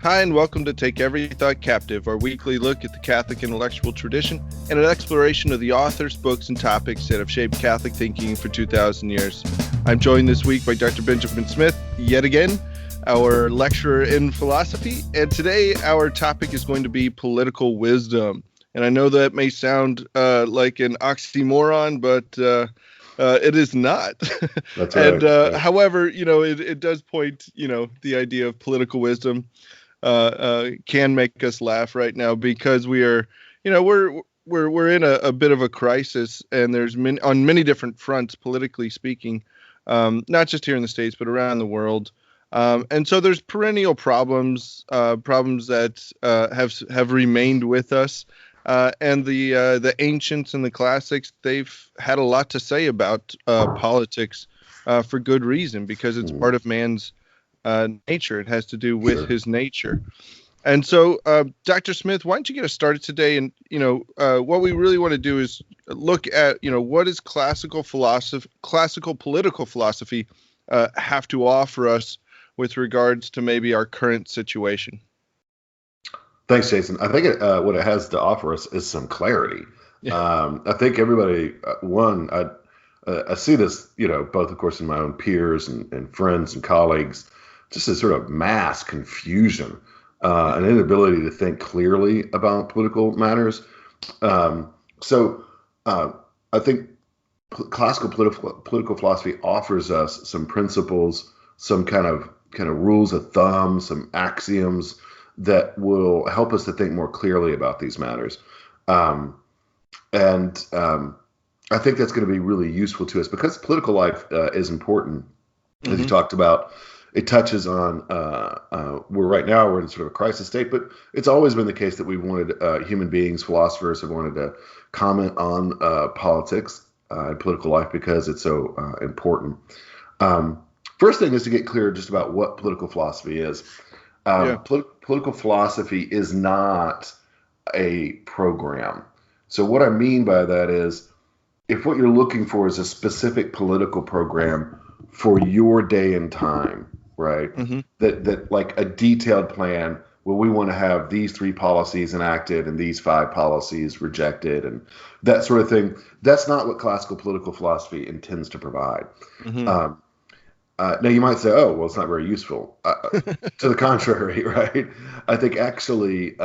Hi, and welcome to Take Every Thought Captive, our weekly look at the Catholic intellectual tradition and an exploration of the authors, books, and topics that have shaped Catholic thinking for 2,000 years. I'm joined this week by Dr. Benjamin Smith, yet again, our lecturer in philosophy, and today our topic is going to be political wisdom. And I know that may sound like an oxymoron, but it is not. That's And right. however, it does point, the idea of political wisdom can make us laugh right now because we are, we're in a bit of a crisis, and there's on many different fronts, politically speaking, not just here in the States but around the world. And so there's perennial problems that have remained with us. And the ancients and the classics, they've had a lot to say about politics for good reason, because it's part of man's nature. It has to do with his nature. And so, Dr. Smith, why don't you get us started today? And, what we really want to do is look at, what is classical political philosophy have to offer us with regards to maybe our current situation. Thanks, Jason. I think what it has to offer us is some clarity. Yeah. I think everybody, I see this, both, of course, in my own peers and friends and colleagues, just a sort of mass confusion, an inability to think clearly about political matters. So I think classical political philosophy offers us some principles, some kind of rules of thumb, some axioms that will help us to think more clearly about these matters. And I think that's going to be really useful to us because political life is important, as you talked about. It touches on we're in sort of a crisis state, but it's always been the case that we wanted human beings, philosophers have wanted to comment on politics and political life because it's so important. First thing is to get clear just about what political philosophy is. Political philosophy is not a program. So what I mean by that is, if what you're looking for is a specific political program for your day and time, right? That like a detailed plan, well, we want to have these 3 policies enacted and these 5 policies rejected and that sort of thing. That's not what classical political philosophy intends to provide. Now you might say, oh, well, it's not very useful. To the contrary, right? I think actually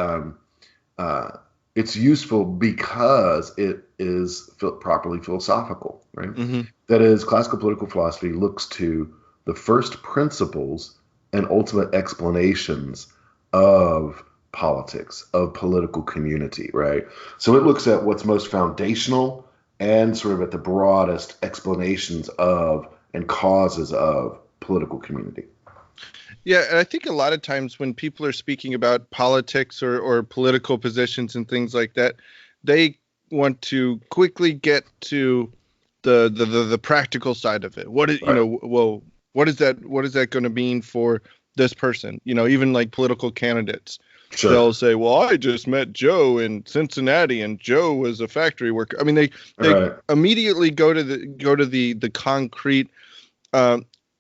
it's useful because it is properly philosophical, right? That is, classical political philosophy looks to the first principles and ultimate explanations of politics, of political community, right? So it looks at what's most foundational and sort of at the broadest explanations of and causes of political community. Yeah, and I think a lot of times when people are speaking about politics or political positions and things like that, they want to quickly get to the practical side of it. What is, what is that going to mean for this person? Even like political candidates. Sure. They'll say, well, I just met Joe in Cincinnati and Joe was a factory worker. I mean, they immediately go to the concrete,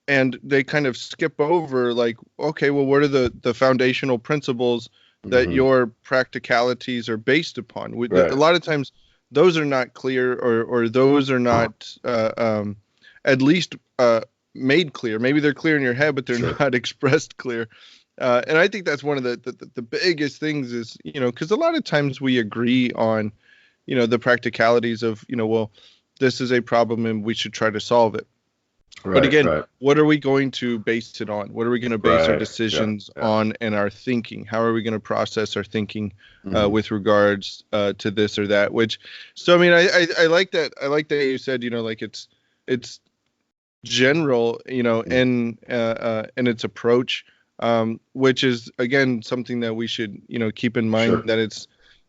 and they kind of skip over like, okay, well, what are the foundational principles that your practicalities are based upon? A lot of times those are not clear, or those are not at least made clear. Maybe they're clear in your head, but they're not expressed clear. And I think that's one of the biggest things is, because a lot of times we agree on, the practicalities of, well, this is a problem and we should try to solve it. But again, what are we going to base it on? What are we going to base our decisions on and our thinking? How are we going to process our thinking with regards to this or that? So I mean, I like that. I like that you said, like it's general, in its approach, which is again something that we should, keep in mind that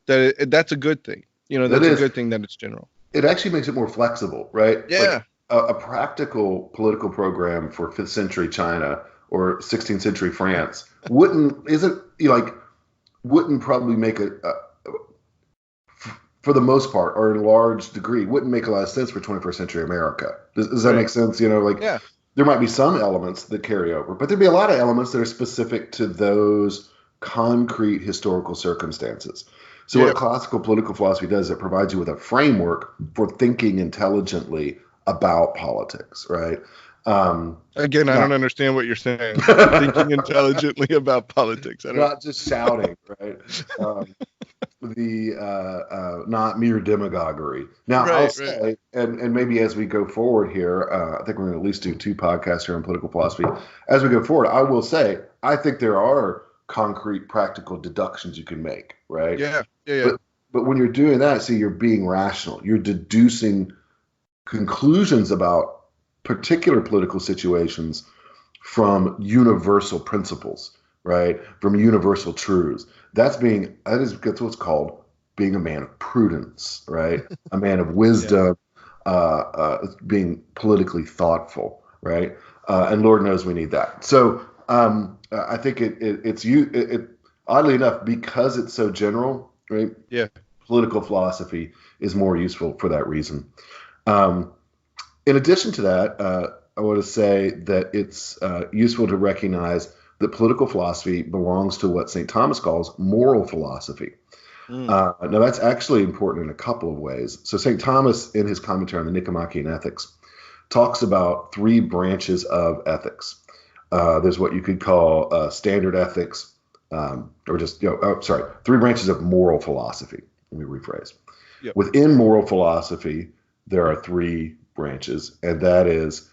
that's a good thing. That's a good thing that it's general. It actually makes it more flexible, right? Yeah. Like a practical political program for 5th century China or 16th century France wouldn't probably make for the most part, or in a large degree, wouldn't make a lot of sense for 21st century America. Does that make sense? There might be some elements that carry over, but there'd be a lot of elements that are specific to those concrete historical circumstances. So what classical political philosophy does, it provides you with a framework for thinking intelligently about politics, right? Again, I don't understand what you're saying. Thinking intelligently about politics. Not just shouting, right? Not mere demagoguery. Now, I'll say, and maybe as we go forward here, I think we're going to at least do 2 podcasts here on political philosophy. As we go forward, I will say, I think there are concrete, practical deductions you can make, right? Yeah. But when you're doing that, see, you're being rational. You're deducing conclusions about particular political situations from universal principles, right? From universal truths. That's what's called being a man of prudence, right? A man of wisdom, being politically thoughtful, right? And Lord knows we need that. So I think it's oddly enough, because it's so general, right? Yeah. Political philosophy is more useful for that reason. In addition to that, I want to say that it's useful to recognize that political philosophy belongs to what St. Thomas calls moral philosophy. Now, that's actually important in a couple of ways. So St. Thomas, in his commentary on the Nicomachean Ethics, talks about 3 branches of ethics. There's what you could call standard ethics, or just, 3 branches of moral philosophy. Let me rephrase. Yep. Within moral philosophy, there are 3 branches, and that is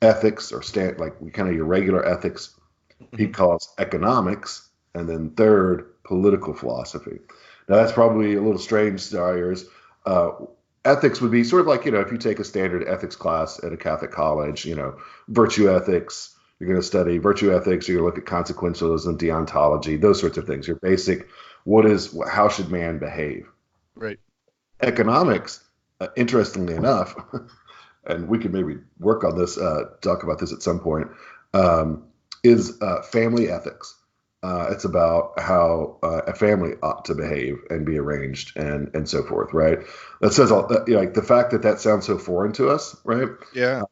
ethics, or kind of your regular ethics. He calls economics, and then third, political philosophy. Now, that's probably a little strange to our ears. Ethics would be sort of like, if you take a standard ethics class at a Catholic college, virtue ethics, you're going to study virtue ethics, you're going to look at consequentialism, deontology, those sorts of things. Your basic, how should man behave? Right. Economics, interestingly enough, and we could maybe work on this, talk about this at some point, is family ethics. It's about how a family ought to behave and be arranged and so forth, right? That says all, like the fact that sounds so foreign to us, right? Yeah.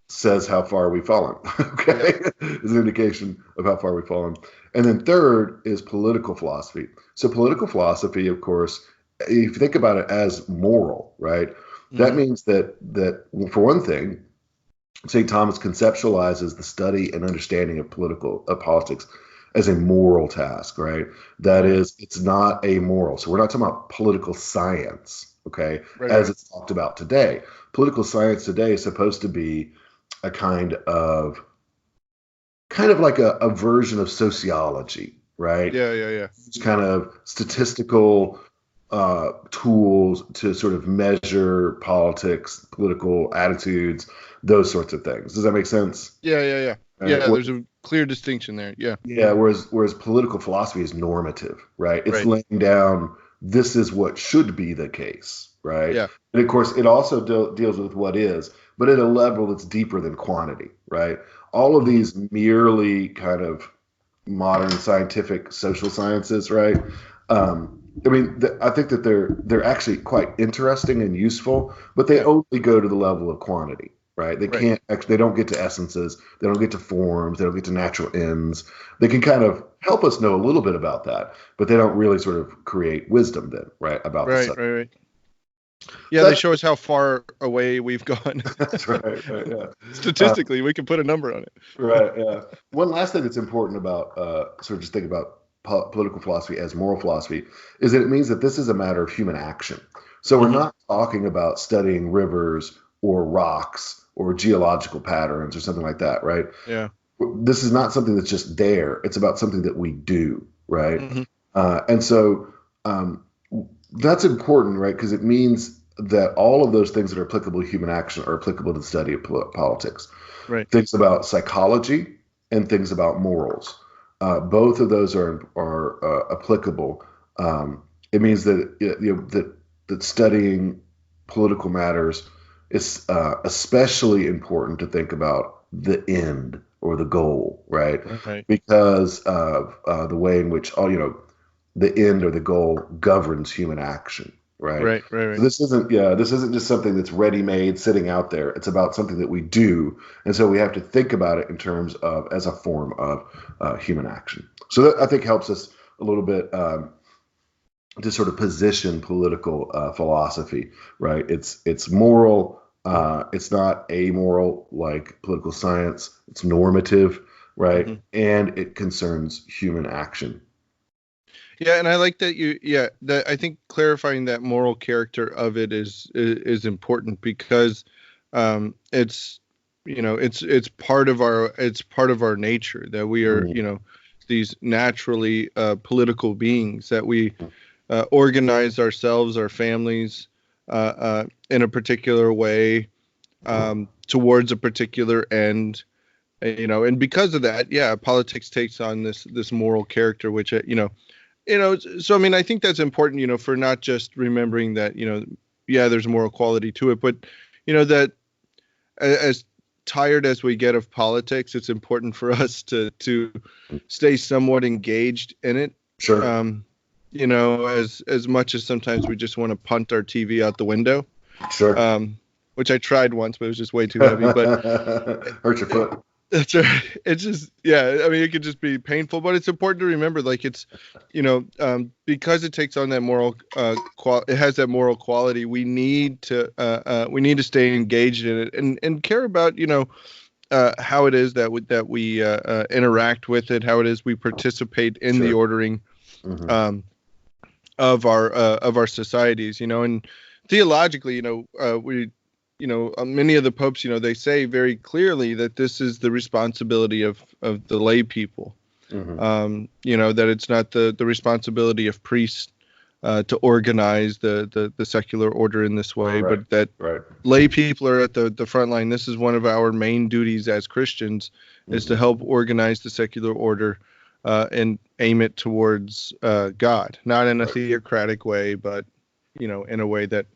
Says how far we've fallen. Okay, is an indication of how far we've fallen. And then third is political philosophy. So political philosophy, of course, if you think about it as moral, right? That means that for one thing, St. Thomas conceptualizes the study and understanding of politics as a moral task, right? That is, it's not amoral. So we're not talking about political science, okay, as it's talked about today. Political science today is supposed to be a kind of like a version of sociology, right? Yeah. It's kind of statistical tools to sort of measure politics, political attitudes, those sorts of things. Does that make sense? Yeah. Yeah, there's a clear distinction there. Yeah. Yeah, whereas political philosophy is normative, right? It's laying down, this is what should be the case, right? Yeah. And of course, it also deals with what is, but at a level that's deeper than quantity, right? All of these merely kind of modern scientific social sciences, right? I think that they're actually quite interesting and useful, but they only go to the level of quantity, right? They can't actually, they don't get to essences, they don't get to forms, they don't get to natural ends. They can kind of help us know a little bit about that, but they don't really sort of create wisdom then, right? About the subject. Right. Yeah, they show us how far away we've gone. That's right. Yeah. Statistically, we can put a number on it. Right. Yeah. One last thing that's important about sort of just thinking about political philosophy as moral philosophy is that it means that this is a matter of human action. So we're not talking about studying rivers or rocks or geological patterns or something like that, right? Yeah. This is not something that's just there. It's about something that we do, right? And so that's important, right? Because it means that all of those things that are applicable to human action are applicable to the study of politics. Right. Things about psychology and things about morals. Both of those are applicable. It means that that studying political matters is especially important to think about the end or the goal, right? Because of the way in which the end or the goal governs human action, right? Right. So this isn't just something that's ready-made sitting out there. It's about something that we do, and so we have to think about it in terms of as a form of human action. So that I think helps us a little bit to sort of position political philosophy, right? It's moral. It's not amoral like political science. It's normative, right? Mm-hmm. And it concerns human action. Yeah, and I like that that I think clarifying that moral character of it is important because it's it's part of our nature that we are these naturally political beings, that we organize ourselves, our families in a particular way towards a particular end. And because of that, politics takes on this moral character, which so I mean, I think that's important, for not just remembering that, there's a moral quality to it, but that as tired as we get of politics, it's important for us to stay somewhat engaged in it. Sure. As much as sometimes we just want to punt our TV out the window. Sure. Which I tried once, but it was just way too heavy. But hurt your foot. That's right. It's just, I mean, it could just be painful, but it's important to remember, like, it's, because it takes on that moral, it has that moral quality. We need to stay engaged in it and care about, how it is that we interact with it, how it is we participate in the ordering, of our societies, and theologically, we. Many of the popes, they say very clearly that this is the responsibility of the lay people. That it's not the responsibility of priests to organize the secular order in this way, but that lay people are at the front line. This is one of our main duties as Christians, is to help organize the secular order and aim it towards God, not in a theocratic way, but in a way that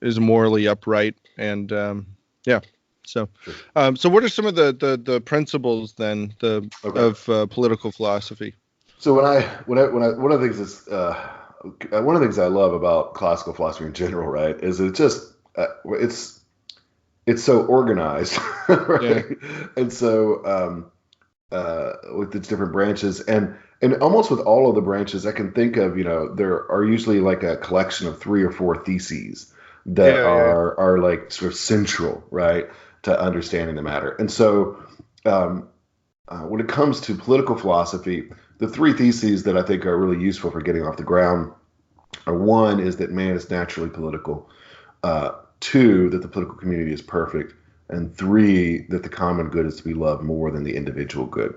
is morally upright. And so what are some of the principles then of political philosophy? So one of the things is one of the things I love about classical philosophy in general, right, is it just it's so organized, right? And so with its different branches and almost with all of the branches, I can think of, there are usually like a collection of 3 or 4 theses that are like sort of central, right, to understanding the matter. And so when it comes to political philosophy, the 3 theses that I think are really useful for getting off the ground are: 1 is that man is naturally political, 2 that the political community is perfect, and 3 that the common good is to be loved more than the individual good.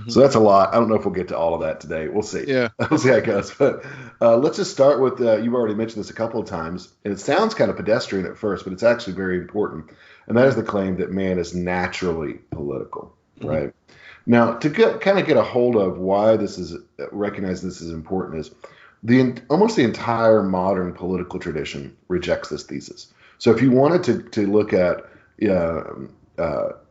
So that's a lot. I don't know if we'll get to all of that today. We'll see. We'll see how it goes. But let's just start with, you've already mentioned this a couple of times, and it sounds kind of pedestrian at first, but it's actually very important. And that is the claim that man is naturally political, right? Now, to kind of get a hold of why this is, recognize this is important, is almost the entire modern political tradition rejects this thesis. So if you wanted to look at,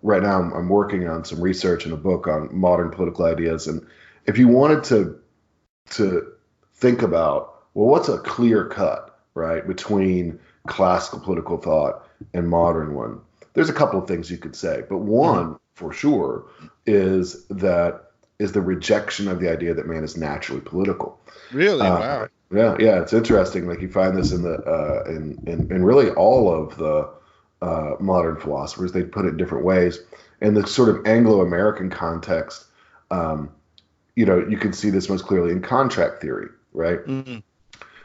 right now I'm working on some research and a book on modern political ideas, and if you wanted to think about, well, what's a clear cut, right, between classical political thought and modern one, there's a couple of things you could say, but one for sure is the rejection of the idea that man is naturally political. Really? Wow. Yeah, it's interesting. Like, you find this in the in really all of the modern philosophers. They put it in different ways. In the sort of Anglo-American context, you can see this most clearly in contract theory, right?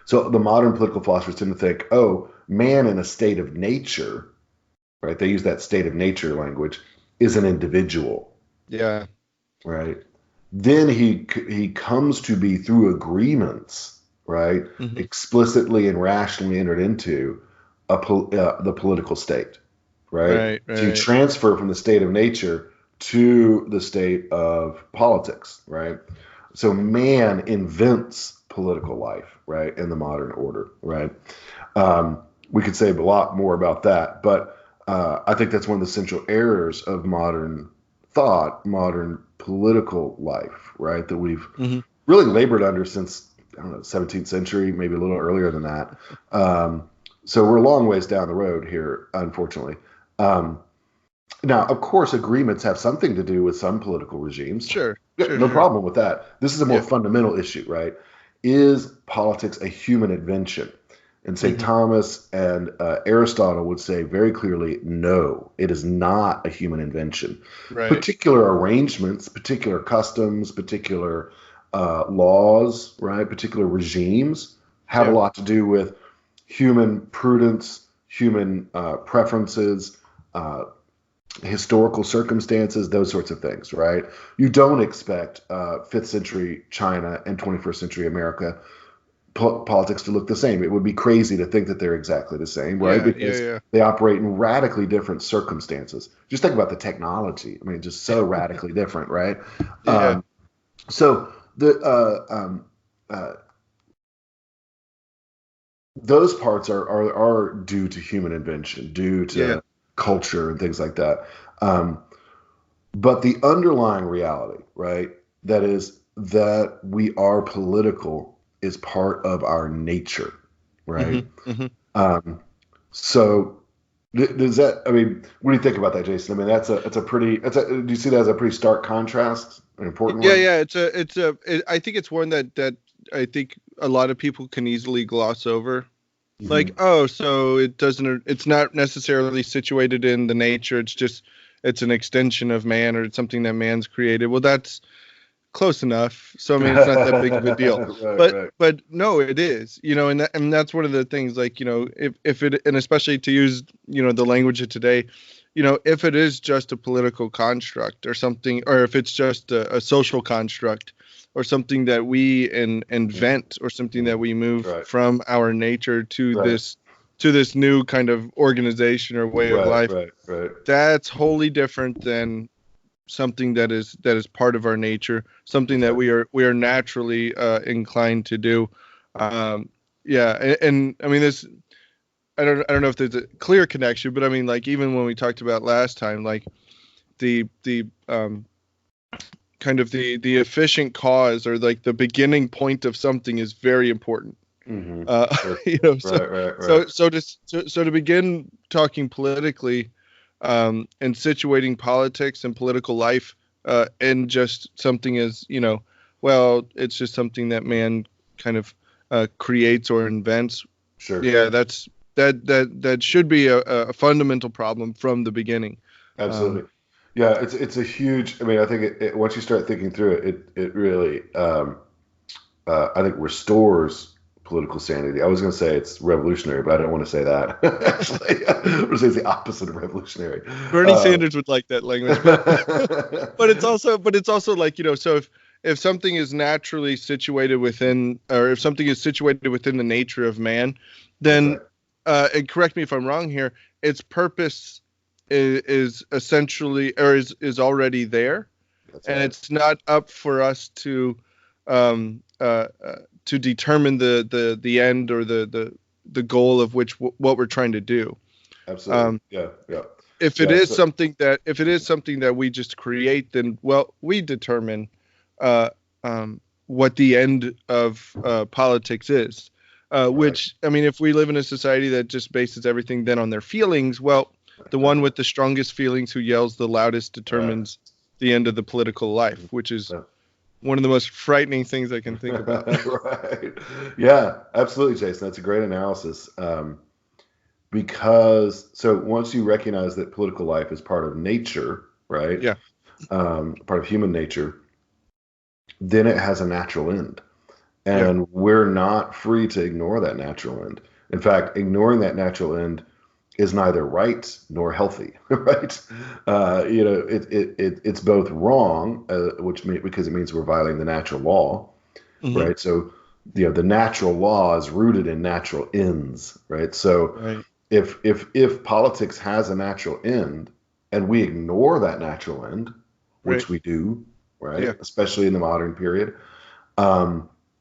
So the modern political philosophers tend to think, oh, man in a state of nature, right? They use that state of nature language, is an individual. Yeah. Right. Then he comes to be through agreements, right? Explicitly and rationally entered into the political state, right? So you transfer from the state of nature to the state of politics, right? So man invents political life, right, in the modern order, right? We could say a lot more about that, but I think that's one of the central errors of modern thought, modern political life, right, that we've really labored under since I don't know, 17th century, maybe a little earlier than that. So we're a long ways down the road here, unfortunately. Now, of course, agreements have something to do with some political regimes. Sure. No problem with that. This is a more fundamental issue, right? Is politics a human invention? And St. Thomas and Aristotle would say very clearly, no, it is not a human invention. Right. Particular arrangements, particular customs, particular laws, right? Particular regimes have a lot to do with human prudence, human preferences, historical circumstances, those sorts of things, right? You don't expect 5th century China and 21st century America politics to look the same. It would be crazy to think that they're exactly the same, right? Because they operate in radically different circumstances. Just think about the technology. I mean, just so radically different, right? So the those parts are due to human invention, due to culture and things like that. But the underlying reality, right, that is that we are political is part of our nature, right? So does that, I mean, what do you think about that, Jason? I mean, do you see that as a pretty stark contrast, an important one? Yeah. I think it's one that I think a lot of people can easily gloss over. Like, so it's not necessarily situated in the nature. It's an extension of man, or it's something that man's created. Well, that's close enough. So, I mean, it's not that big of a deal, but no, it is, and that's one of the things, like, if it, and especially to use, the language of today, if it is just a political construct or something, or if it's just a social construct or something that we invent, or something that we move from our nature to this new kind of organization or way of life, that's wholly different than something that is part of our nature, something that we are naturally inclined to do. And I mean, this, I don't know if there's a clear connection, but I mean, like, even when we talked about last time, like the kind of the efficient cause, or like the beginning point of something, is very important. So to begin talking politically, and situating politics and political life in just something as, it's just something that man kind of creates or invents. Yeah, that should be a fundamental problem from the beginning. Absolutely. It's a huge, I mean, I think it once you start thinking through it really, I think, restores political sanity. I was going to say it's revolutionary, but I don't want to say that. Actually, I'm going to say it's the opposite of revolutionary. Bernie Sanders would like that language, but it's also like, so if something is naturally situated within, or if something is situated within the nature of man, then, and correct me if I'm wrong here, its purpose is essentially, or is already there. And it's not up for us to determine the end, or the goal of what we're trying to do. Absolutely. If it is something that we just create, then, well, we determine what the end of politics is. Which, I mean, if we live in a society that just bases everything then on their feelings, well, the one with the strongest feelings who yells the loudest determines the end of the political life, which is one of the most frightening things I can think about. Right. Yeah, absolutely, Jason. That's a great analysis. Because once you recognize that political life is part of nature, right? Yeah. Part of human nature, then it has a natural end. And we're not free to ignore that natural end. In fact, ignoring that natural end is neither right nor healthy, right? It's both wrong, because it means we're violating the natural law, right? So, the natural law is rooted in natural ends, right? So, if politics has a natural end, and we ignore that natural end, which we do, right? Yeah. Especially in the modern period,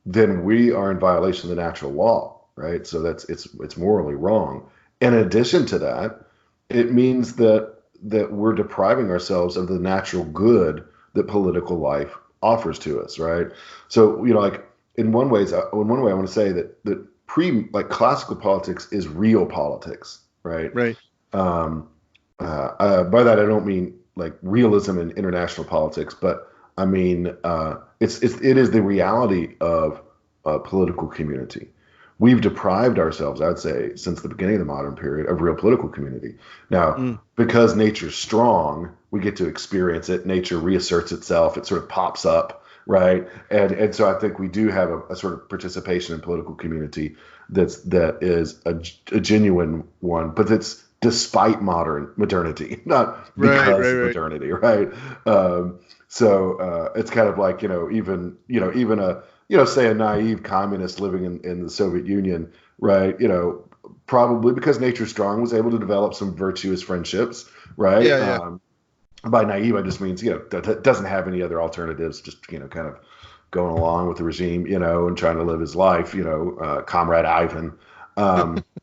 then we are in violation of the natural law, right? So it's morally wrong. In addition to that, it means that we're depriving ourselves of the natural good that political life offers to us, right? So, like, in one way, I want to say that like classical politics is real politics, right? Right. By that I don't mean like realism in international politics, but I mean it is the reality of a political community. We've deprived ourselves, I'd say, since the beginning of the modern period, of real political community. Now, because nature's strong, we get to experience it. Nature reasserts itself. It sort of pops up, right? And so I think we do have a sort of participation in political community that is a genuine one, but it's despite modernity, not because of modernity, right? So it's kind of like, even a, say a naive communist living in the Soviet Union, right? Probably because nature's strong was able to develop some virtuous friendships, right? Yeah. By naive, I just means, that doesn't have any other alternatives, just, kind of going along with the regime, and trying to live his life, Comrade Ivan.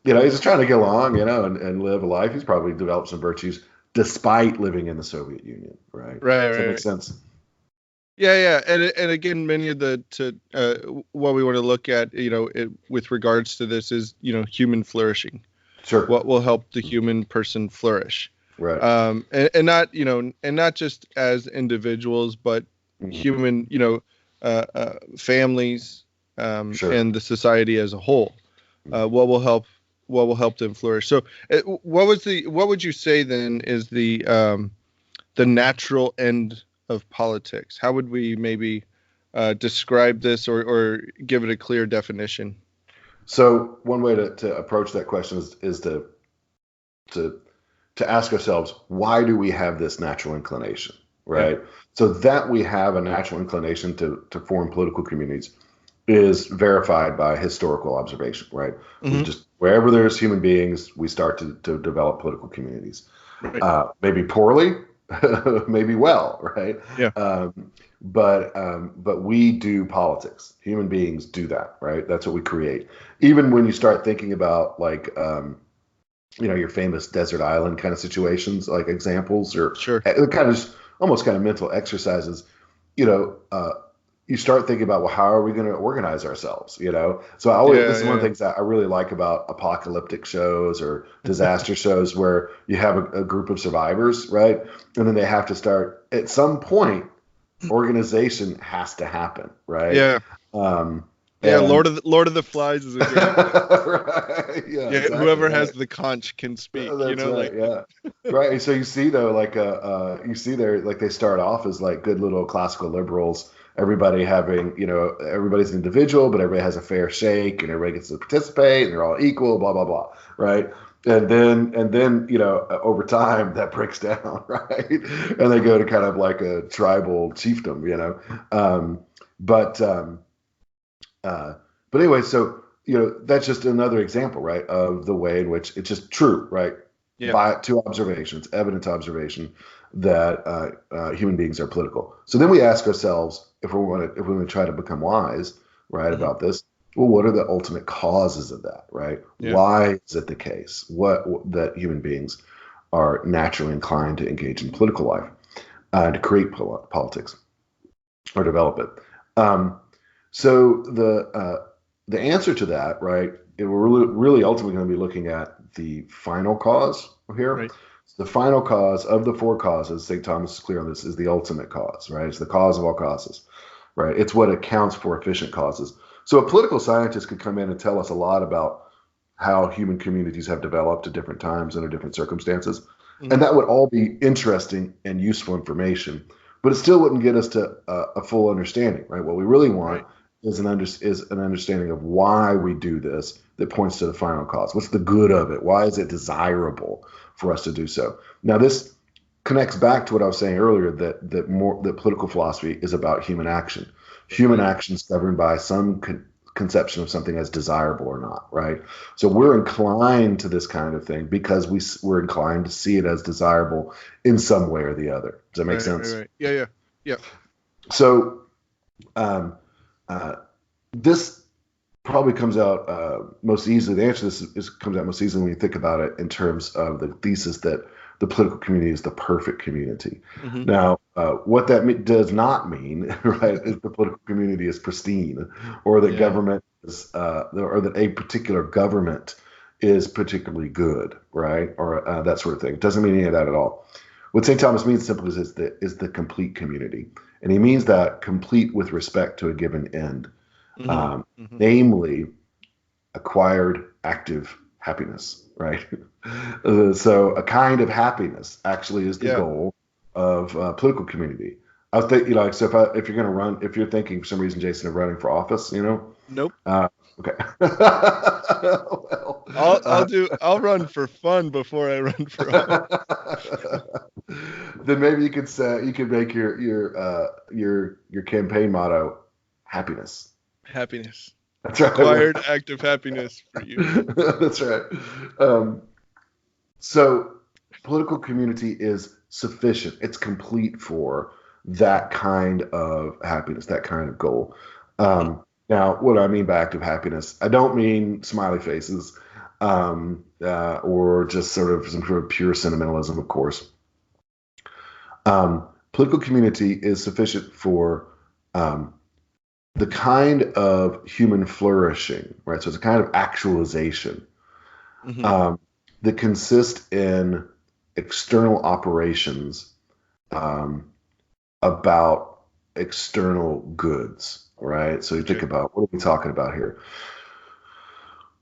He's just trying to get along, and live a life. He's probably developed some virtues despite living in the Soviet Union, right? Does that make sense? Yeah. And again, many of what we want to look at, with regards to this is, human flourishing. Sure. What will help the human person flourish. Right. And not, and not just as individuals, but human, families, sure. and the society as a whole. What will help them flourish. So what would you say then is the natural end of politics? How would we maybe describe this or give it a clear definition? So one way to approach that question is to ask ourselves, why do we have this natural inclination, right? Yeah. So that we have a natural inclination to form political communities is verified by historical observation, right? Just wherever there's human beings, we start to develop political communities. Right. Maybe poorly, maybe well, right? Yeah. But we do politics. Human beings do that, right? That's what we create. Even when you start thinking about like, your famous desert island kind of situations, like examples, or sure, kind of almost kind of mental exercises, you start thinking about, well, how are we going to organize ourselves? So this is one of the things that I really like about apocalyptic shows or disaster shows, where you have a group of survivors, right? And then they have to start at some point. Organization has to happen, right? Yeah. Lord of the Flies is a good right. Yeah. Exactly, whoever has the conch can speak. That's right. Right. So you see though, like they start off as like good little classical liberals. Everybody having, everybody's an individual, but everybody has a fair shake, and everybody gets to participate, and they're all equal, blah blah blah, right? And then over time that breaks down, right? And they go to kind of like a tribal chiefdom, But anyway, so that's just another example, right, of the way in which it's just true, right? Yeah. By two observations, evident observation, that human beings are political. So then we ask ourselves, if we want to try to become wise, right, about this, well, what are the ultimate causes of that, right? Yeah. Why is it the case that human beings are naturally inclined to engage in political life, to create politics or develop it? So the answer to that, right, we're really ultimately going to be looking at the final cause here. Right. The final cause of the four causes, St. Thomas is clear on this, is the ultimate cause, right? It's the cause of all causes, right? It's what accounts for efficient causes. So a political scientist could come in and tell us a lot about how human communities have developed at different times under different circumstances. Mm-hmm. And that would all be interesting and useful information, but it still wouldn't get us to a full understanding, right? What we really want is an understanding of why we do this that points to the final cause. What's the good of it? Why is it desirable for us to do so? Now, this connects back to what I was saying earlier, that political philosophy is about human action. Human action is governed by some conception of something as desirable or not, right? So we're inclined to this kind of thing because we're inclined to see it as desirable in some way or the other. Does that make sense? Right. Yeah. So this probably comes out most easily. The answer to this comes out most easily when you think about it in terms of the thesis that the political community is the perfect community. Mm-hmm. Now, What that does not mean, right, is the political community is pristine, or that government is, or that a particular government is particularly good, right, or that sort of thing. It doesn't mean any of that at all. What St. Thomas means simply is the complete community, and he means that complete with respect to a given end, namely acquired active happiness, right? So a kind of happiness actually is the goal of political community. I was thinking, so if you're going to run, if you're thinking for some reason, Jason, of running for office, nope. Okay. Well, I'll run for fun before I run for office. Then maybe you could make your campaign motto happiness. Happiness. That's right. Acquired active happiness for you. That's right. So political community is sufficient. It's complete for that kind of happiness, that kind of goal. Now, what do I mean by active happiness? I don't mean smiley faces or just some sort of pure sentimentalism, of course. Political community is sufficient for the kind of human flourishing, right? So it's a kind of actualization that consists in external operations about external goods, right? So you think about, what are we talking about here?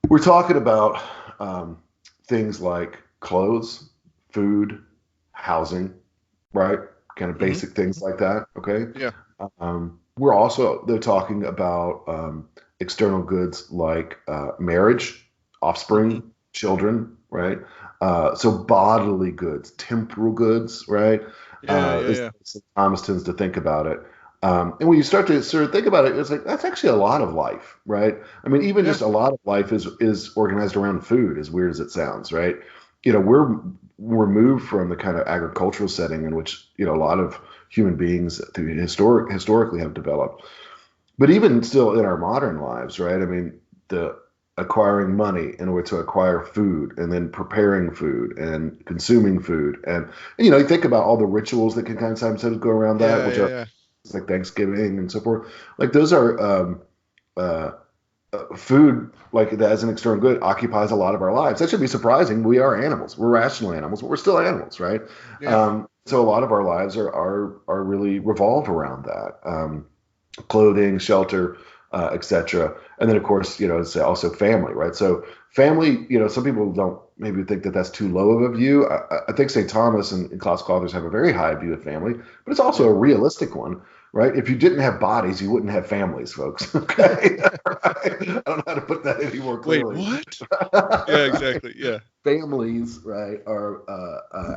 We're talking about things like clothes, food, housing, right? Kind of basic things like that, okay? Yeah. They're talking about external goods like marriage, offspring, children, right? So bodily goods, temporal goods, right? Thomas tends to think about it. And when you start to sort of think about it, it's like, that's actually a lot of life, right? I mean, even just a lot of life is organized around food, as weird as it sounds, right? We're removed from the kind of agricultural setting in which, a lot of human beings historically have developed. But even still in our modern lives, right? I mean, the acquiring money in order to acquire food, and then preparing food and consuming food. And you think about all the rituals that can kind of sometimes go around that, which are like Thanksgiving and so forth. Like those are food, like that as an external good, occupies a lot of our lives. That should be surprising. We are animals. We're rational animals, but we're still animals, right? Yeah. So a lot of our lives are really revolve around that. Clothing, shelter, etc. And then, of course, it's also family, right? So family, some people don't maybe think that that's too low of a view. I think St. Thomas and classical authors have a very high view of family, but it's also a realistic one, right? If you didn't have bodies, you wouldn't have families, folks. Okay. I don't know how to put that any more clearly. Wait, what? Yeah, exactly. Yeah. Families, right, are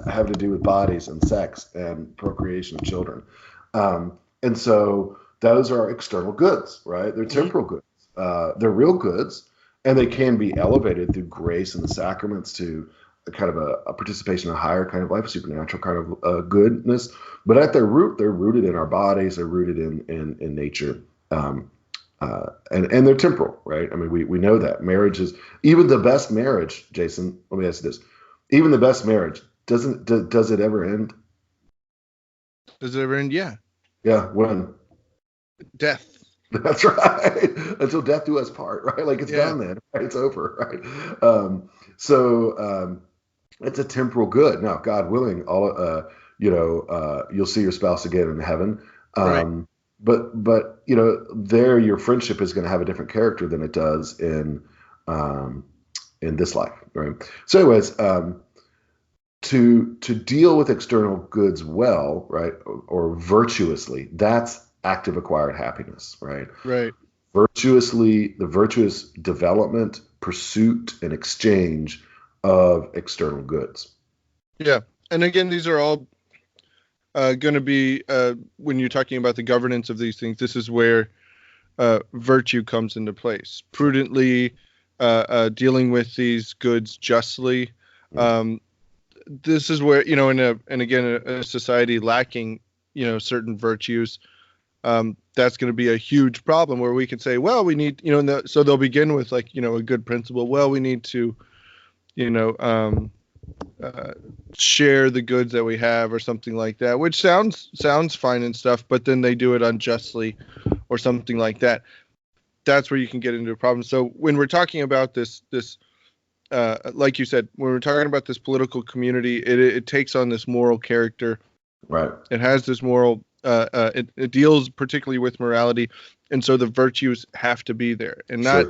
have to do with bodies and sex and procreation of children. And so those are external goods, right? They're temporal goods. They're real goods, and they can be elevated through grace and the sacraments to a kind of a participation in a higher kind of life, supernatural kind of goodness. But at their root, they're rooted in our bodies. They're rooted in nature, and they're temporal, right? I mean, we know that marriage is, even the best marriage. Jason, let me ask you this: even the best marriage does it ever end? Does it ever end? Yeah. Yeah. When? Death. That's right. Until death do us part, right? Like it's done then, right? It's over, right? So it's a temporal good. Now, God willing, you'll see your spouse again in heaven. Right. But there your friendship is going to have a different character than it does in this life, right? So, anyways, to deal with external goods well, right, or virtuously, that's active acquired happiness, right? Right. Virtuously, the virtuous development, pursuit, and exchange of external goods. Yeah. And again, these are all going to be, when you're talking about the governance of these things, this is where virtue comes into place. Prudently dealing with these goods justly. This is where, in a society lacking, certain virtues, that's going to be a huge problem, where we can say, well, we need, so they'll begin with a good principle. Well, we need to, share the goods that we have or something like that, which sounds fine and stuff, but then they do it unjustly or something like that. That's where you can get into a problem. So when we're talking about this like you said, when we're talking about this political community, it takes on this moral character. Right. It has this moral. It deals particularly with morality, and so the virtues have to be there, and not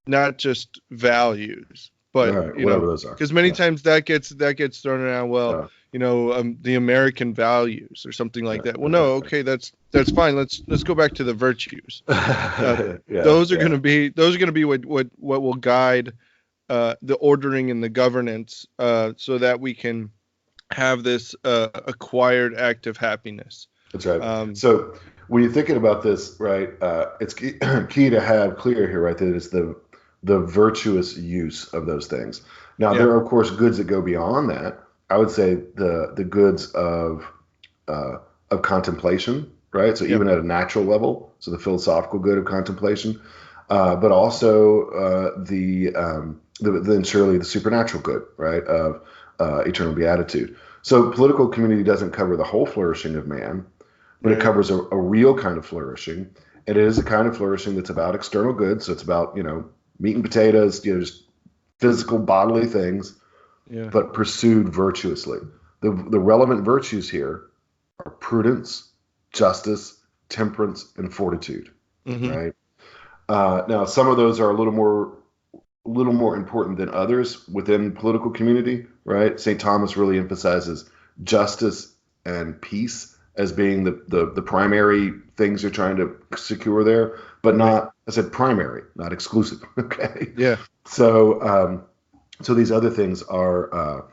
not just values, but whatever those are. Because many times that gets thrown around. Well, the American values or something like that. Well, no, okay, that's fine. Let's go back to the virtues. Those are going to be what will guide the ordering and the governance, so that we can have this acquired active happiness. That's right. So when you're thinking about this, right, it's key to have clear here, right, that it's the virtuous use of those things. Now, there are, of course, goods that go beyond that. I would say the goods of contemplation, right? So even at a natural level, so the philosophical good of contemplation, but also then surely the supernatural good, right, of eternal beatitude. So political community doesn't cover the whole flourishing of man, but it covers a real kind of flourishing. And it is a kind of flourishing that's about external goods. So it's about, meat and potatoes, just physical bodily things, but pursued virtuously. The relevant virtues here are prudence, justice, temperance, and fortitude, right? Now, some of those are a little more important than others within political community, right? St. Thomas really emphasizes justice and peace as being the primary things you're trying to secure there, but not, I said primary, not exclusive. Okay. Yeah. So these other things are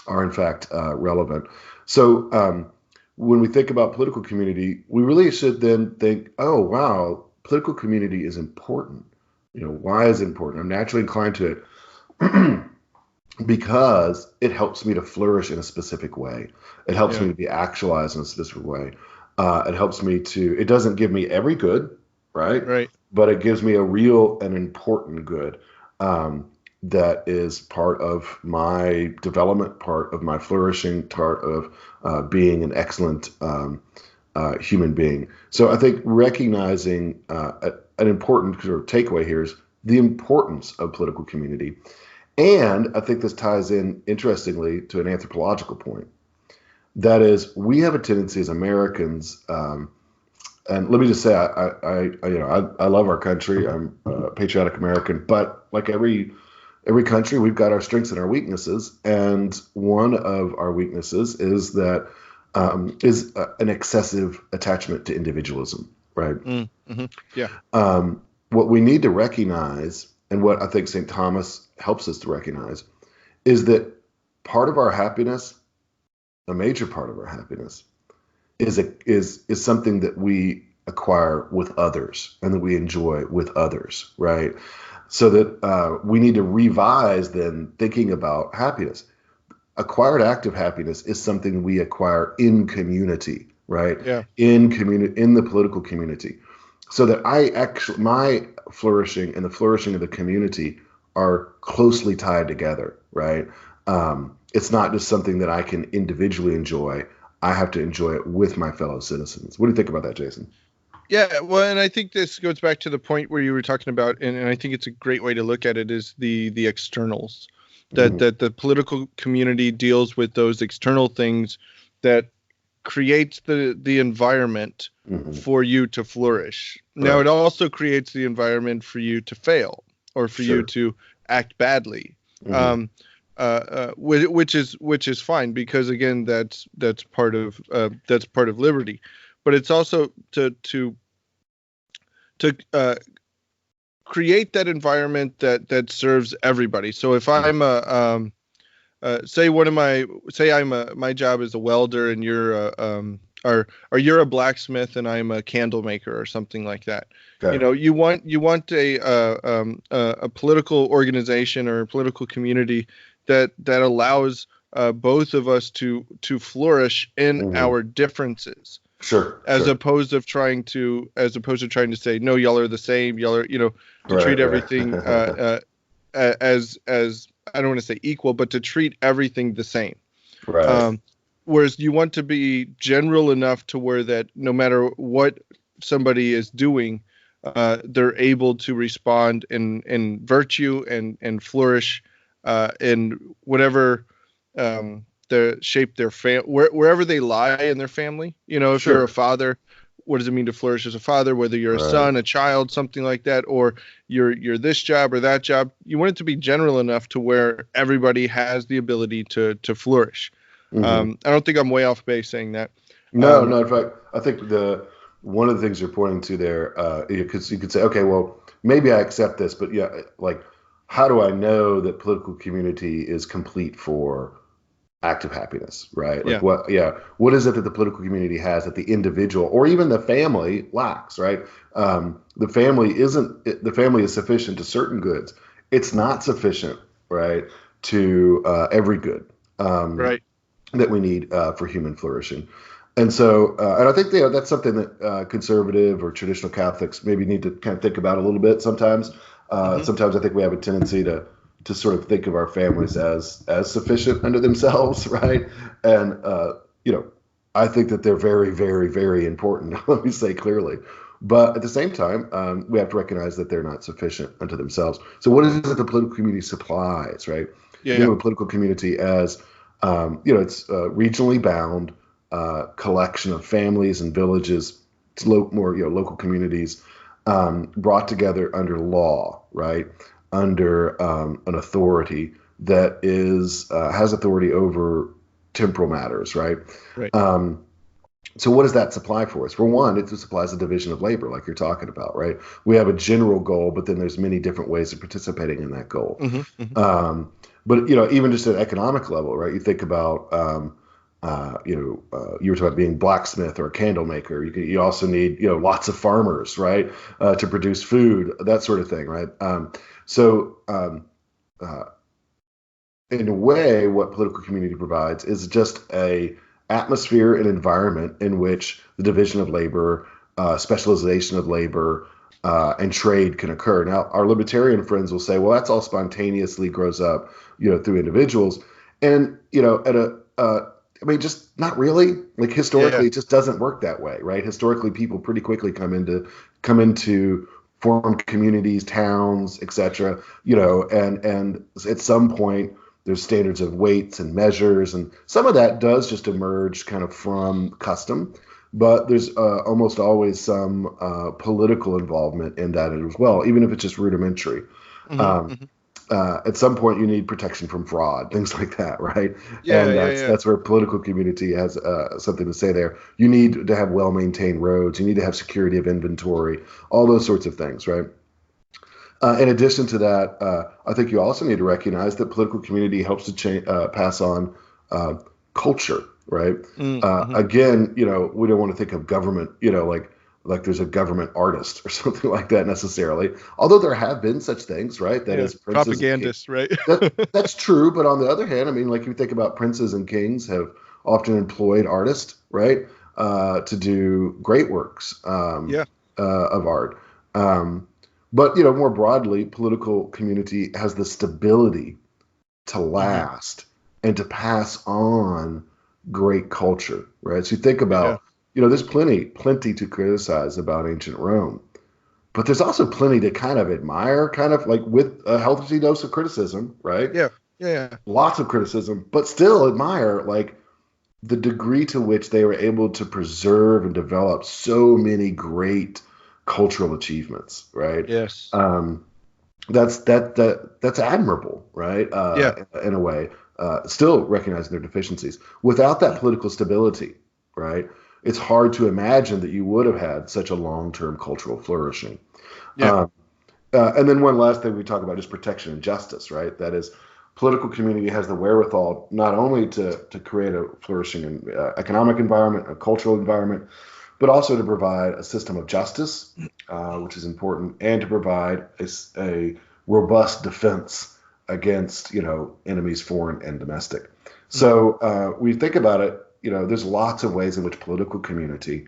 in fact relevant. So when we think about political community, we really should then think, oh wow, political community is important. Why is it important? I'm naturally inclined to it because it helps me to flourish in a specific way. It helps me to be actualized in a specific way. It helps me it doesn't give me every good, right? Right. But it gives me a real and important good that is part of my development, part of my flourishing, part of being an excellent human being. So I think recognizing an important sort of takeaway here is the importance of political community. And I think this ties in, interestingly, to an anthropological point. That is, we have a tendency as Americans, and let me just say, I love our country. I'm a patriotic American, but like every country, we've got our strengths and our weaknesses. And one of our weaknesses is that is an excessive attachment to individualism, right? Mm-hmm. Yeah. What we need to recognize, and what I think St. Thomas helps us to recognize, is that part of our happiness, a major part of our happiness, is something that we acquire with others and that we enjoy with others, right? So that we need to revise then thinking about happiness. Acquired active happiness is something we acquire in community, right? Yeah. In the political community. So that my flourishing and the flourishing of the community are closely tied together, right? It's not just something that I can individually enjoy. I have to enjoy it with my fellow citizens. What do you think about that, Jason? Yeah, well, and I think this goes back to the point where you were talking about, and I think it's a great way to look at it, is the externals. That the political community deals with those external things that creates the environment for you to flourish. Now, Right. it also creates the environment for you to fail or for you to act badly. Which is fine, because again, that's part of liberty, but it's also to create that environment that serves everybody. So if I'm my job is a welder and you're or you're a blacksmith and I'm a candle maker or something like that. Okay. You want a political organization or a political community that allows both of us to flourish in our differences. Sure. As opposed to trying to say, no, y'all are the same, y'all are, to treat everything as I don't want to say equal, but to treat everything the same. Right. Whereas you want to be general enough to where that no matter what somebody is doing, they're able to respond in virtue and flourish in whatever the shape their wherever they lie in their family. You know, if Sure. you're a father, what does it mean to flourish as a father? Whether you're a son, a child, something like that, or you're this job or that job, you want it to be general enough to where everybody has the ability to flourish. I don't think I'm way off base saying that. No. In fact, I think one of the things you're pointing to there, because you could say, okay, well, maybe I accept this, but yeah, like, how do I know that political community is complete for active happiness, right? Like, what is it that the political community has that the individual or even the family lacks, right? The family is sufficient to certain goods. It's not sufficient, right, to every good. Right. That we need for human flourishing. And so, and I think that's something that conservative or traditional Catholics maybe need to kind of think about a little bit sometimes. Sometimes I think we have a tendency to sort of think of our families as sufficient unto themselves, right? And I think that they're very, very, very important. Let me say clearly. But at the same time, we have to recognize that they're not sufficient unto themselves. So what is it the political community supplies, right? Yeah. The political community as it's a regionally bound collection of families and villages, local communities brought together under law, right? Under an authority that has authority over temporal matters, right? Right. So what does that supply for us? For one, it supplies a division of labor, like you're talking about, right? We have a general goal, but then there's many different ways of participating in that goal. But even just at an economic level, right? You think about, you were talking about being blacksmith or a candle maker. You also need, lots of farmers, right, to produce food, that sort of thing, right? So in a way, what political community provides is just a atmosphere and environment in which the division of labor, specialization of labor, and trade can occur. Now, our libertarian friends will say, well, that's all spontaneously grows up, through individuals. And, just not really. Like historically, it just doesn't work that way, right? Historically, people pretty quickly come into formed communities, towns, etc. And at some point, there's standards of weights and measures, and some of that does just emerge kind of from custom. But there's almost always some political involvement in that as well, even if it's just rudimentary. At some point, you need protection from fraud, things like that, right? That's where political community has something to say there. You need to have well-maintained roads. You need to have security of inventory, all those sorts of things, right? In addition to that, I think you also need to recognize that political community helps to pass on culture, right? Again, we don't want to think of government, like there's a government artist or something like that necessarily. Although there have been such things, right? That is propagandists, right? That's true. But on the other hand, like you think about princes and kings have often employed artists, right, to do great works of art. But more broadly, political community has the stability to last and to pass on great culture, right? So you think about, there's plenty to criticize about ancient Rome, but there's also plenty to kind of admire, kind of like with a healthy dose of criticism, right? Yeah. Lots of criticism, but still admire like the degree to which they were able to preserve and develop so many great cultural achievements, right? Yes. That's admirable, right? In a way, still recognizing their deficiencies. Without that political stability, right, it's hard to imagine that you would have had such a long-term cultural flourishing. And then one last thing we talk about is protection and justice, right? That is, political community has the wherewithal not only to create a flourishing economic environment, a cultural environment, but also to provide a system of justice, which is important, and to provide a robust defense against, enemies, foreign and domestic. So we think about it, there's lots of ways in which political community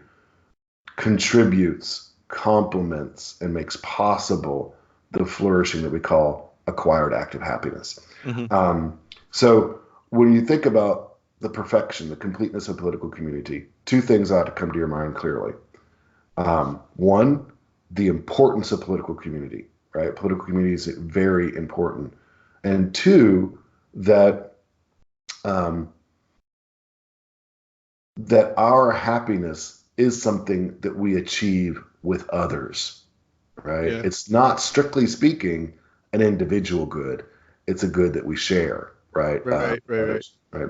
contributes, complements, and makes possible the flourishing that we call acquired active happiness. Mm-hmm. So when you think about the perfection, the completeness of political community, two things ought to come to your mind clearly. One, the importance of political community, right? Political community is very important. And two, that that our happiness is something that we achieve with others, right? Yeah. It's not, strictly speaking, an individual good. It's a good that we share, right? Right. Others, right?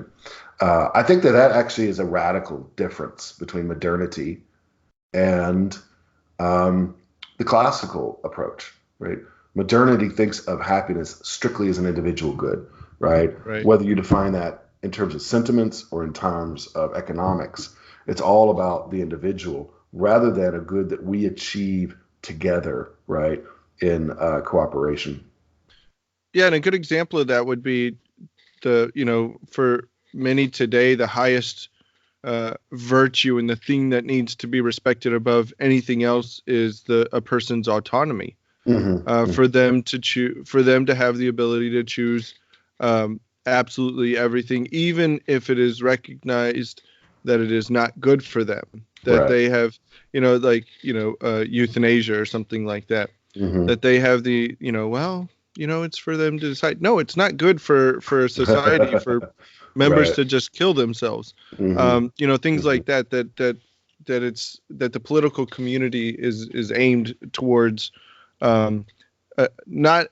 I think that actually is a radical difference between modernity and the classical approach, right? Modernity thinks of happiness strictly as an individual good, right? Right. Whether you define that in terms of sentiments or in terms of economics, it's all about the individual rather than a good that we achieve together, right, in cooperation. Yeah, and a good example of that would be for many today, the highest virtue and the thing that needs to be respected above anything else is a person's autonomy. For them to choose, for them to have the ability to choose absolutely everything, even if it is recognized that it is not good for them, that they have, euthanasia or something like that, that they have the, it's for them to decide. No, it's not good for a society for members to just kill themselves. Things like that the political community is aimed towards, not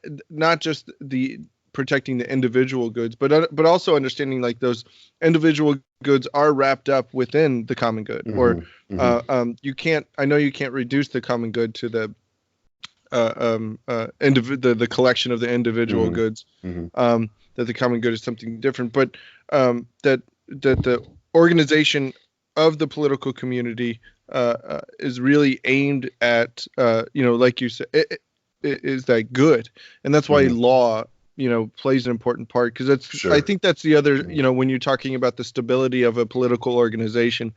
just the protecting the individual goods, but also understanding like those individual goods are wrapped up within the common good, or you can't reduce the common good to the the collection of the individual goods. That the common good is something different, but that the organization of the political community is really aimed at, like you said, it is that good, and that's why law, plays an important part, because that's I think that's the other, when you're talking about the stability of a political organization,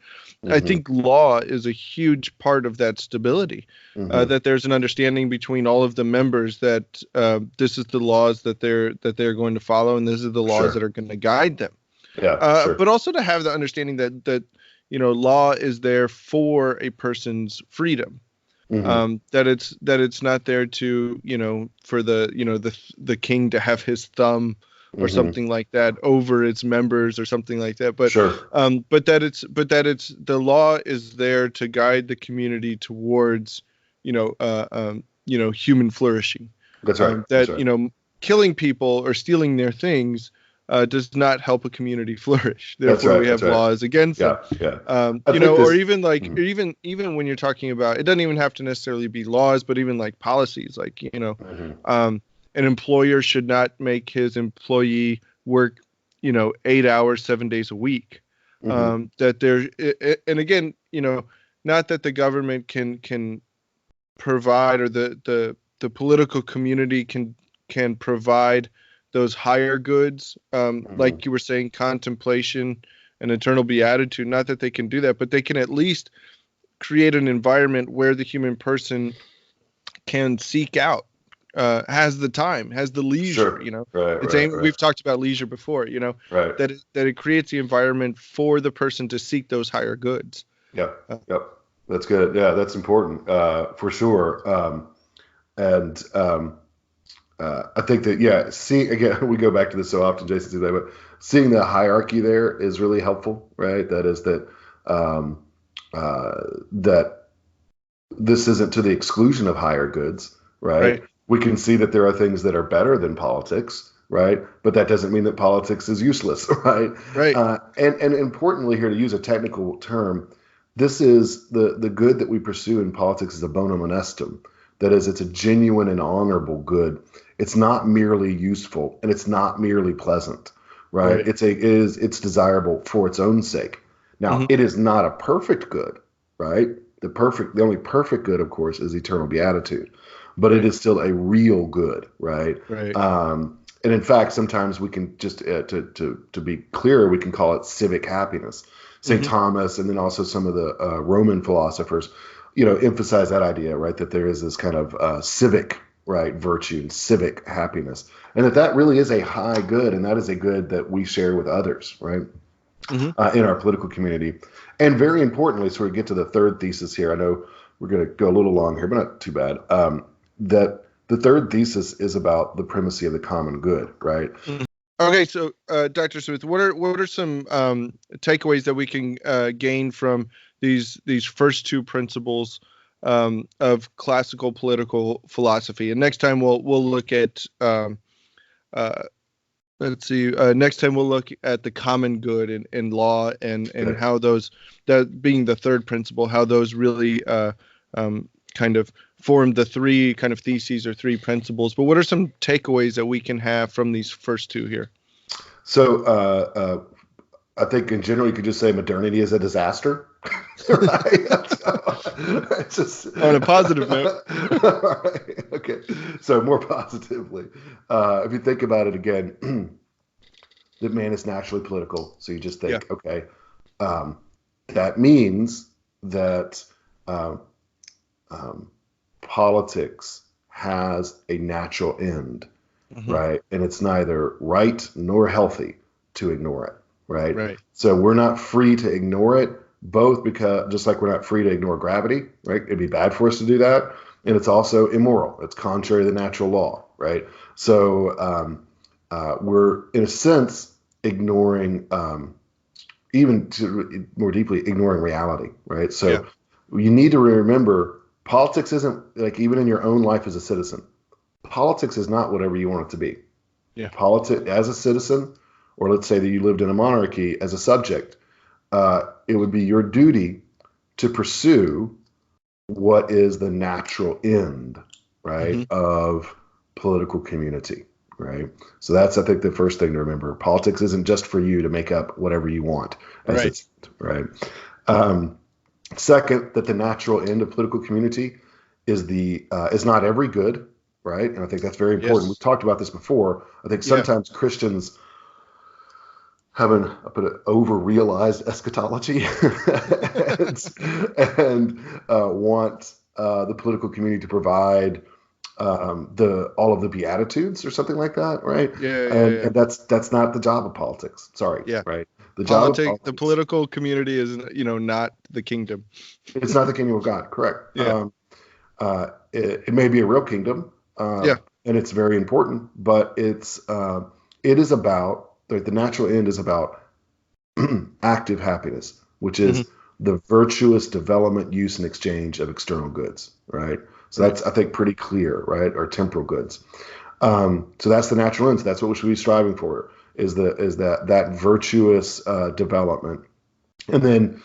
I think law is a huge part of that stability. That there's an understanding between all of the members that this is the laws that they're going to follow, and this is the laws that are going to guide them. But also to have the understanding that law is there for a person's freedom. That it's not there to, for the king to have his thumb or something like that over its members or something like that. But but that it's the law is there to guide the community towards human flourishing. That's right. That killing people or stealing their things does not help a community flourish. Therefore, we have laws against it. Or even like even when you're talking about, it doesn't even have to necessarily be laws, but even like policies, like an employer should not make his employee work 8 hours 7 days a week. That there, and again, not that the government can provide, or the political community can provide those higher goods, like you were saying, contemplation and eternal beatitude. Not that they can do that, but they can at least create an environment where the human person can seek out, has the time, has the leisure. We've talked about leisure before. That it creates the environment for the person to seek those higher goods. Yep. That's good. Yeah, that's important, for sure. I think that, again, we go back to this so often, Jason, today, but seeing the hierarchy there is really helpful, right? That is that this isn't to the exclusion of higher goods, right? We can see that there are things that are better than politics, right? But that doesn't mean that politics is useless, right? And importantly here, to use a technical term, this is the good that we pursue in politics is a bonum honestum. That is, it's a genuine and honorable good. It's not merely useful, and it's not merely pleasant, right? It's desirable for its own sake. Now, it is not a perfect good, right? The only perfect good, of course, is eternal beatitude, but it is still a real good, right? And in fact, sometimes we can just to be clear, we can call it civic happiness. St. Thomas, and then also some of the Roman philosophers, emphasize that idea, right? That there is this kind of civic right, virtue and civic happiness, and that really is a high good, and that is a good that we share with others, right, in our political community. And very importantly, so we get to the third thesis here. I know we're going to go a little long here, but not too bad. That the third thesis is about the primacy of the common good, right? Okay, so Dr. Smith, what are some takeaways that we can gain from these first two principles of classical political philosophy? And next time we'll look at let's see. Next time we'll look at the common good in law and how those, that being the third principle, how those really kind of form the three kind of theses or three principles. But what are some takeaways that we can have from these first two here? So I think in general you could just say modernity is a disaster. Right? It's just on a positive note. Right. Okay. So more positively, if you think about it again, that man is naturally political. So you just think, okay, that means that politics has a natural end, right? And it's neither right nor healthy to ignore it, right? Right. So we're not free to ignore it, both because just like we're not free to ignore gravity, right? It'd be bad for us to do that. And it's also immoral. It's contrary to the natural law, right? So we're, in a sense, ignoring, even more deeply, ignoring reality, right? So you need to remember, politics isn't, like, even in your own life as a citizen, politics is not whatever you want it to be. Yeah. Politics as a citizen, or let's say that you lived in a monarchy as a subject, it would be your duty to pursue what is the natural end, right, of political community, right? So that's, I think, the first thing to remember. Politics isn't just for you to make up whatever you want, right? Second, that the natural end of political community is not every good, right? And I think that's very important. We've talked about this before. I think sometimes Christians have an over-realized eschatology and want the political community to provide all of the Beatitudes or something like that, right? And that's not the job of politics. Sorry, right? The job of politics, the political community is, not the kingdom. It's not the kingdom of God, correct? It may be a real kingdom, and it's very important, but it is about, the natural end is about active happiness, which is the virtuous development, use, and exchange of external goods, right? So that's, I think, pretty clear, right? Or temporal goods. So that's the natural end. So that's what we should be striving for, is that virtuous development. And then,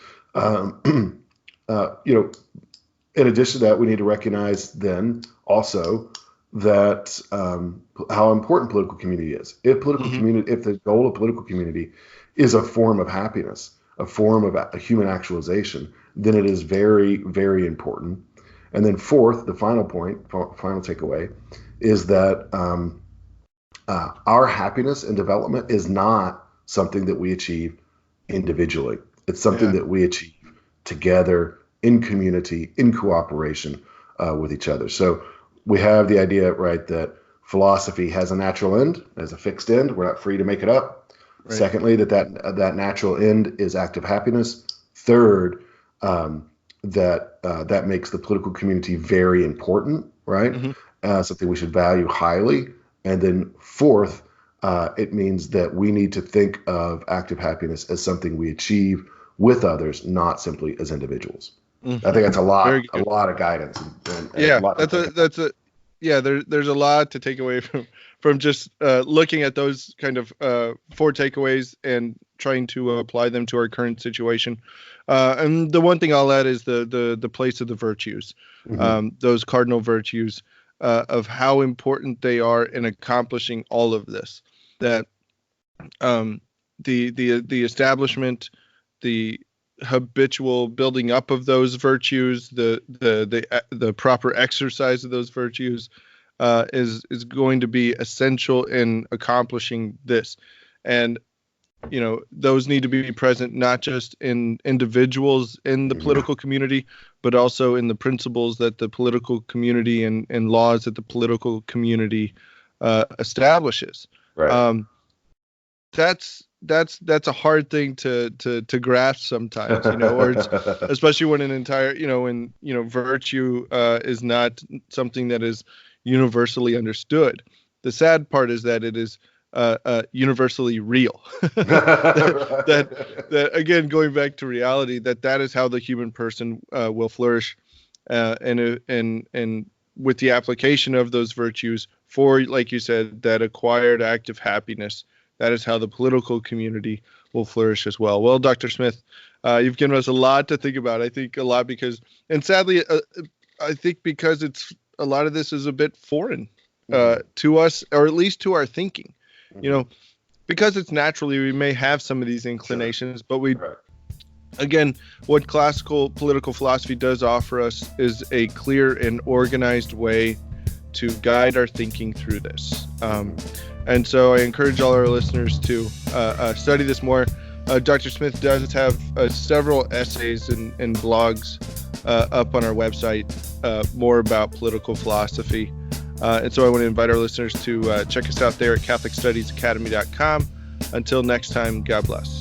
in addition to that, we need to recognize then also that how important political community is. If political community, if the goal of political community is a form of happiness, a form of a human actualization, then it is very, very important. And then fourth, the final point, final takeaway, is that our happiness and development is not something that we achieve individually. It's something that we achieve together, in community, in cooperation with each other. So we have the idea, right, that philosophy has a natural end, has a fixed end. We're not free to make it up. Right. Secondly, that natural end is active happiness. Third, that makes the political community very important, right? Something we should value highly. And then fourth, it means that we need to think of active happiness as something we achieve with others, not simply as individuals. I think that's a lot of guidance. There's a lot to take away from just looking at those kind of four takeaways and trying to apply them to our current situation. And the one thing I'll add is the place of the virtues, those cardinal virtues, of how important they are in accomplishing all of this. That the establishment, the habitual building up of those virtues, the proper exercise of those virtues is going to be essential in accomplishing this. And those need to be present not just in individuals in the political community, but also in the principles that the political community and laws that the political community establishes. Right. That's a hard thing to grasp sometimes, or it's, especially when an entire, when virtue is not something that is universally understood. The sad part is that it is universally real. that again, going back to reality, that is how the human person will flourish, and with the application of those virtues for, like you said, that acquired act of happiness, that is how the political community will flourish as well. Well, Dr. Smith, you've given us a lot to think about. I think a lot because, and sadly, I think because it's a lot of this is a bit foreign to us, or at least to our thinking. Because it's naturally, we may have some of these inclinations, but again, what classical political philosophy does offer us is a clear and organized way to guide our thinking through this. And so I encourage all our listeners to study this more. Dr. Smith does have several essays and blogs up on our website, more about political philosophy. And so I want to invite our listeners to check us out there at CatholicStudiesAcademy.com. Until next time, God bless.